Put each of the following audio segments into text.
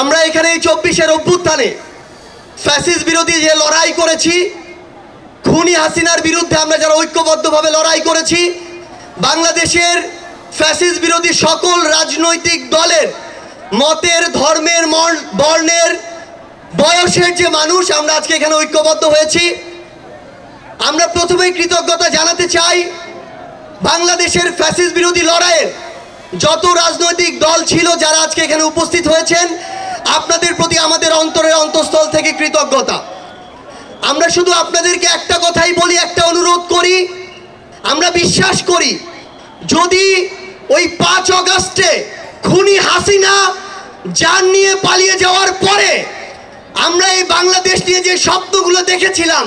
আমরা এখানে এই 24-এর অভ্যুত্থানে ফ্যাসিস্ট বিরোধী যে লড়াই করেছি, খুনি হাসিনার বিরুদ্ধে আমরা যারা ঐক্যবদ্ধভাবে লড়াই করেছি, বাংলাদেশের ফ্যাসিস্ট বিরোধী সকল রাজনৈতিক দলের মতের, ধর্মের, বর্ণের, বয়সের যে মানুষ আমরা আজকে এখানে ঐক্যবদ্ধ হয়েছি। আমরা প্রথমেই কৃতজ্ঞতা জানাতে চাই বাংলাদেশের ফ্যাসিস্ট বিরোধী লড়াইয়ের যত রাজনৈতিক দল ছিল যারা আজকে এখানে উপস্থিত হয়েছেন, আপনাদের প্রতি আমাদের অন্তরের অন্তঃস্থল থেকে কৃতজ্ঞতা। আমরা শুধু আপনাদেরকে একটা কথাই বলি, একটা অনুরোধ করি। আমরা বিশ্বাস করি যদি ওই 5 অগাস্টে খুনি হাসিনা জান নিয়ে পালিয়ে যাওয়ার পরে আমরা এই বাংলাদেশ নিয়ে যে স্বপ্নগুলো দেখেছিলাম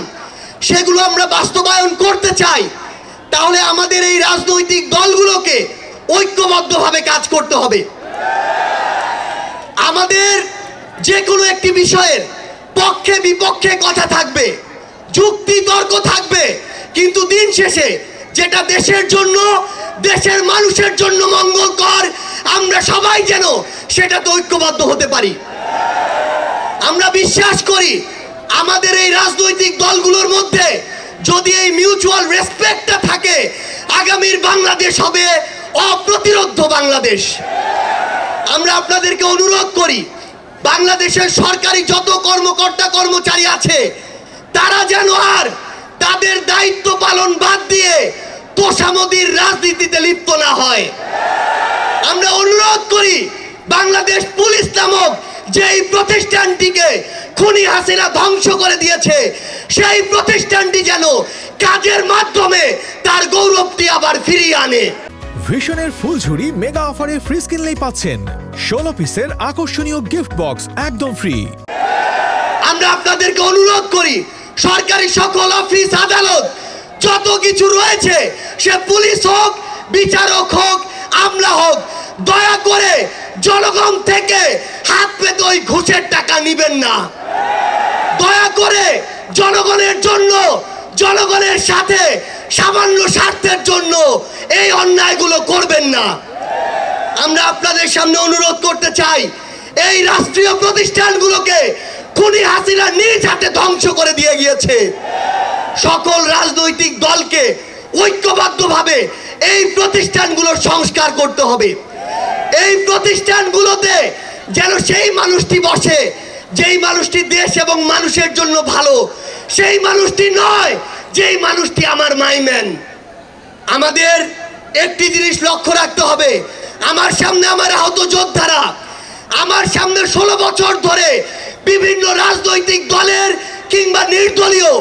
সেগুলো আমরা বাস্তবায়ন করতে চাই, তাহলে আমাদের এই রাজনৈতিক দলগুলোকে ঐক্যবদ্ধভাবে কাজ করতে হবে। আমাদের যে কোনো একটি বিষয়ের পক্ষে বিপক্ষে কথা থাকবে, যুক্তি তর্ক থাকবে, কিন্তু দিন শেষে যেটা দেশের জন্য, দেশের মানুষের জন্য মঙ্গলকর, আমরা সবাই যেন সেটাতে ঐক্যবদ্ধ হতে পারি। আমরা বিশ্বাস করি আমাদের এই রাজনৈতিক দলগুলোর মধ্যে যদি এই মিউচুয়াল রেসপেক্টটা থাকে, আগামীর বাংলাদেশ হবে অপ্রতিরোধ্য বাংলাদেশ। আমরা আপনাদেরকে অনুরোধ করি বাংলাদেশের সরকারি যত কর্মকর্তা কর্মচারী আছে তারা যেন আর তাদের দায়িত্ব পালন বাদ দিয়ে তোষামোদির রাজনীতিতে লিপ্ত না হয়। আমরা অনুরোধ করি বাংলাদেশ পুলিশ নামক যেই প্রতিষ্ঠানটিকে খুনি হাসিনা ধ্বংস করে দিয়েছে সেই প্রতিষ্ঠানটি যেন কাজের মাধ্যমে তার গৌরবটি আবার ফিরিয়ে আনে। ভিশনের ফুলঝুরি মেগা অফারে ফ্রিজ কিনলেই পাচ্ছেন 16 পিসের আকর্ষণীয় গিফট বক্স একদম ফ্রি। আমরা আপনাদেরকে অনুরোধ করি সরকারি সকল অফিস আদালত যত কিছু রয়েছে, সে পুলিশ হোক, বিচারক হোক, আমলা হোক, দয়া করে জনগণ থেকে হাত পেতে ওই ঘুষের টাকা নিবেন না। দয়া করে জনগণের জন্য, জনগণের সাথে সামান্য স্বার্থের জন্য এই অন্যায়গুলো করবেন না। আমরা আপনাদের সামনে অনুরোধ করতে চাই এই রাষ্ট্রীয় প্রতিষ্ঠানগুলোকে খুনি হাসিনা নিজ হাতে ধ্বংস করে দিয়ে গিয়েছে। সকল রাজনৈতিক দলকে ঐক্যবদ্ধভাবে এই প্রতিষ্ঠানগুলোর সংস্কার করতে হবে। এই প্রতিষ্ঠানগুলোতে যেন সেই মানুষটি বসে যেই মানুষটি দেশ এবং মানুষের জন্য ভালো, সেই মানুষটি নয় যেই মানুষটি আমার মাইম্যান। আমাদের একটি জিনিস লক্ষ্য রাখতে হবে, আমার সামনে আমার আহত যোদ্ধারা, আমার সামনে 16 বছর ধরে বিভিন্ন রাজনৈতিক দলের কিংবা নির্দলীয়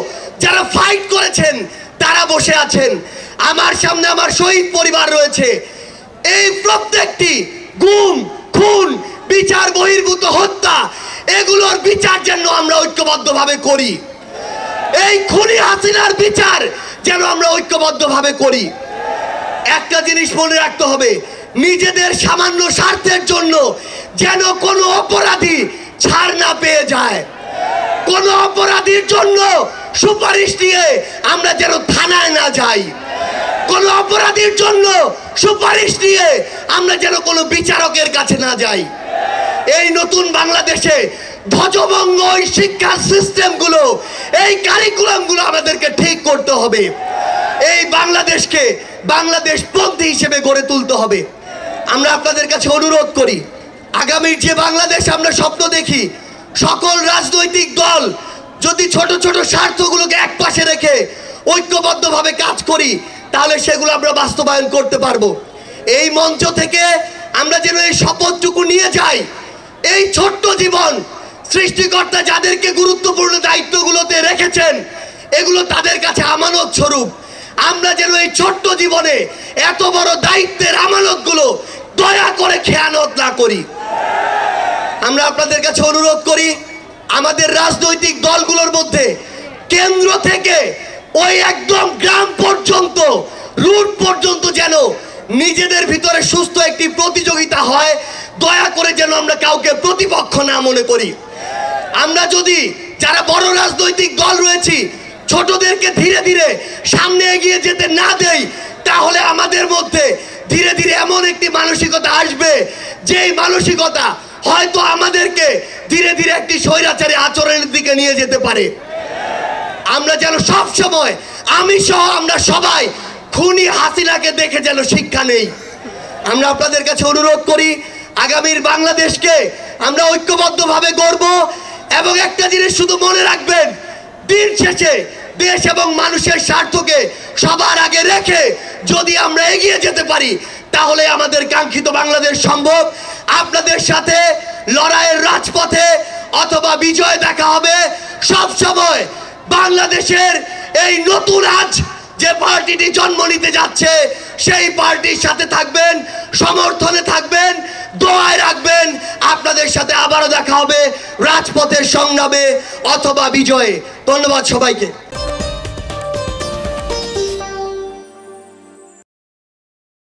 যারা ফাইট করেছেন তারা বসে আছেন। আমার সামনে আমার শহীদ পরিবার রয়েছে। এই প্রত্যেকটি গুম, খুন, বিচার বহির্ভূত হত্যা, এগুলোর বিচার যেন আমরা ঐক্যবদ্ধভাবে করি। এই খুনি হাসিনার বিচার যেন আমরা ঐক্যবদ্ধভাবে করি। একটা জিনিস মনে রাখতে হবে, নিজেদের সামান্য স্বার্থের জন্য যেন কোনো অপরাধী ছাড় না পেয়ে যায়। কোনো অপরাধীর জন্য সুপারিশ নিয়ে আমরা যেন থানায় না যাই। কোনো অপরাধীর জন্য সুপারিশ নিয়ে আমরা যেন কোনো বিচারকের কাছে না যাই। এই নতুন বাংলাদেশে ধ্বজভঙ্গ ওই শিক্ষা সিস্টেমগুলো, এই কারিকুলামগুলো আমাদেরকে ঠিক করতে হবে। এই বাংলাদেশকে বাংলাদেশপন্থী হিসেবে গড়ে তুলতে হবে। আমরা আপনাদের কাছে অনুরোধ করি আগামীর যে বাংলাদেশ আমরা স্বপ্ন দেখি, সকল রাজনৈতিক দল যদি ছোট ছোট স্বার্থগুলোকে একপাশে রেখে ঐক্যবদ্ধভাবে কাজ করি তাহলে সেগুলো আমরা বাস্তবায়ন করতে পারবো। এই মঞ্চ থেকে আমরা যেন এই শপথটুকু নিয়ে যাই, এই ছোট্ট জীবন সৃষ্টিকর্তা যাদেরকে গুরুত্বপূর্ণ দায়িত্বগুলোতে রেখেছেন এগুলো তাদের কাছে আমানত স্বরূপ। আমরা যেন এই ছোট্ট জীবনে এত বড় দায়িত্বের আমানতগুলো দয়া করে খেয়ানত না করি। আমরা আপনাদের কাছে অনুরোধ করি আমাদের রাজনৈতিক দলগুলোর মধ্যে কেন্দ্র থেকে ওই একদম গ্রাম পর্যন্ত, রুট পর্যন্ত যেন নিজেদের ভিতরে সুস্থ একটি প্রতিযোগিতা হয়। দয়া করে যেন আমরা কাউকে প্রতিপক্ষ না মনে করি। আমরা যদি যারা বড় রাজনৈতিক দল রয়েছি ছোটদেরকে ধীরে ধীরে সামনে এগিয়ে যেতে না দেই তাহলে আমাদের মধ্যে ধীরে ধীরে এমন একটি মানসিকতা আসবে যেই মানসিকতা হয়তো আমাদেরকে স্বৈরাচারী আচরণের দিকে নিয়ে যেতে পারে। আমরা যেন সব সময়, আমি সহ আমরা সবাই খুনি হাসিনাকে দেখে যেন শিক্ষা নেই। আমরা আপনাদের কাছে অনুরোধ করি, আগামীর বাংলাদেশকে আমরা ঐক্যবদ্ধভাবে গড়ব। এবং একটা জিনিস শুধু মনে রাখবেন, দিন শেষে দেশ এবং মানুষের স্বার্থকে সবার আগে রেখে যদি আমরা এগিয়ে যেতে পারি, তাহলে আমাদের কাঙ্ক্ষিত বাংলাদেশ সম্ভব। আপনাদের সাথে লড়াইয়ের রাজপথে অথবা বিজয় দেখা হবে। সব সময় বাংলাদেশের এই নতুন আজ যে পার্টিটি জন্ম নিতে যাচ্ছে, সেই পার্টির সাথে থাকবেন, সমর্থনে থাকবেন, দোয়ায় রাখবেন। আপনাদের সাথে আবারও দেখা হবে রাজপথের সংগ্রামে অথবা বিজয়ে। ধন্যবাদ সবাইকে।